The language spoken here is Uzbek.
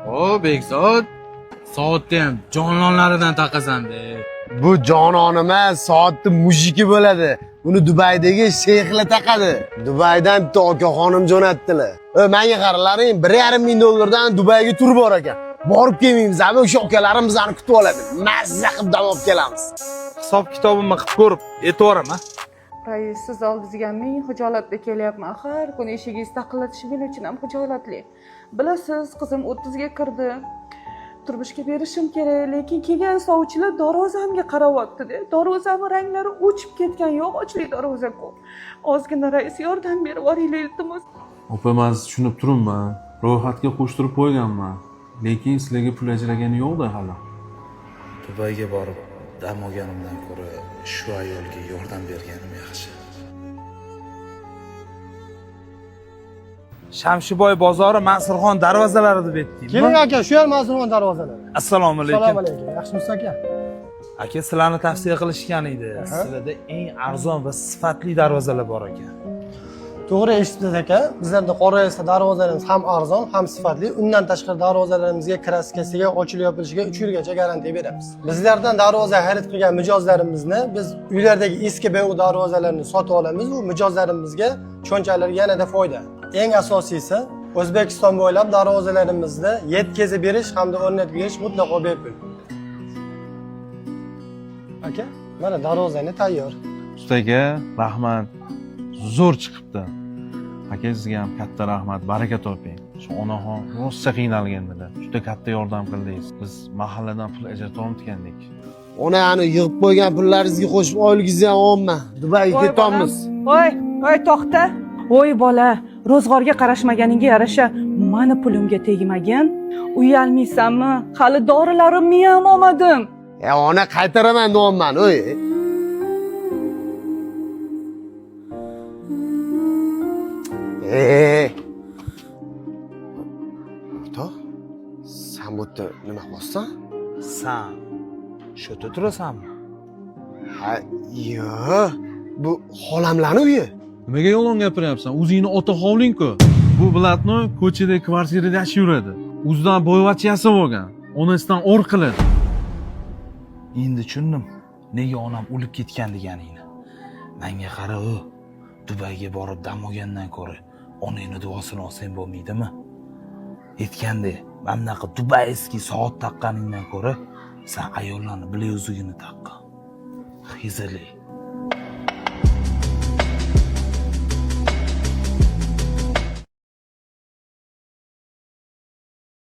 O Bekzod, soatni ham jonlonlaridan taqasan-da. Bu jonon emas, soatni mujiki bo'ladi. Buni Dubaydagi sheyxlar taqadi. Dubaydan bitta okaxonim jo'natdilar. Menga qaralaring, 1,5 ming dollardan Dubayga tur bor ekan. Borib kelmaymiz, abi o'sha okalarimiz bizani kutib oladi. Mazza qilib dam olib kelamiz. Hisob kitobimni qilib ko'rib, e'tiboraman. Rais, siz oldingizga men hijolatda kelyapman. Har kuni eshigingizni taqillatish men uchun ham hijolatli. Bilasiz, qizim 30 ga kirdi. Turmushga berishim kerak, lekin kelgan sovchilar darvozamga qarayapti-da. Darvozamning ranglari o'chib ketgan, yog'ochli darvoza-ku. Ozgina rais yordam berib yuboringlar iltimos. Opa, men tushunib turibman. Ro'yxatga qo'shtirib qo'yganman. Lekin sizlarga pul ajragani yo'q-da hali. Dubayga borib dam olganimdan ko'ra shu ayolga yordam berganim yaxshi. Shamshiboy bozori Mansurxon darvozalari deb aytdingmi? Keling aka, shu yer Mansurxon darvozalari. Assalomu alaykum. Assalomu alaykum. Yaxshimisiz aka? Aka, sizlarni tavsiya qilishgan edi. Sizlarda eng arzon va sifatli darvozalar bor ekan. To'g'ri eshitdingiz aka. Bizlarda Qorayevsa darvozalarimiz ham arzon, ham sifatli. Undan tashqari darvozalarimizga kraskasiga, ochilib yopilishiga 3 yilgacha garantiya beramiz. Bizlardan darvoza xarid qilgan mijozlarimizni biz uylardagi eski beu darvozalarni sotib olamiz. U mijozlarimizga cho'nchalar yanada foyda. Eng asosiysi O'zbekiston bo'ylab darvozalarimizni yetkazib berish hamda o'rnatib berish mutlaqo bepul. Aka, mana darvozangiz tayyor. Ustaga rahmat. Zo'r chiqibdi. Aka, sizga ham katta rahmat, baraka toping. Shu onaxon rosa qiynalgandilar. Juda katta yordam qildingiz. Biz mahalladan pul ajrata olmagandik. Ona ani yig'ib qo'ygan pullaringizga qo'shib oyligingizni ham olma. Dubayga ketamiz. Voy, to'xta. Voy bola, ro'zg'orga qarashmaganingga yarasha meni pulimga tegmagan. Uyalmaysanmi? Hali dorilarimni ham olmadim. Ona qaytaraman deyapman, o'y. O'rtoq, sen bu yerda nima qilyapsan? San shu yerda turasanmi? Ha, yo'q. Bu xolamlarning uyi. Nimaga yolg'on gapiryapsan? O'zingni ota hovling-ku. Bu bilatni ko'chada kvartirada yashab yuradi. O'zidan boyvachchasi bo'lgan. Onasidan or qiladi. Endi tushundim. Nega onam o'lib ketgan deganingni. Menga qara, u Dubayga borib dam olgandan ko'ra onangni duosini olsang bo'lmaydimi? Aytgandek, mana bunaqa dubayskiy soat taqqaningdan ko'ra sen ayollarni bilay uzugini taqqan. Xizrli.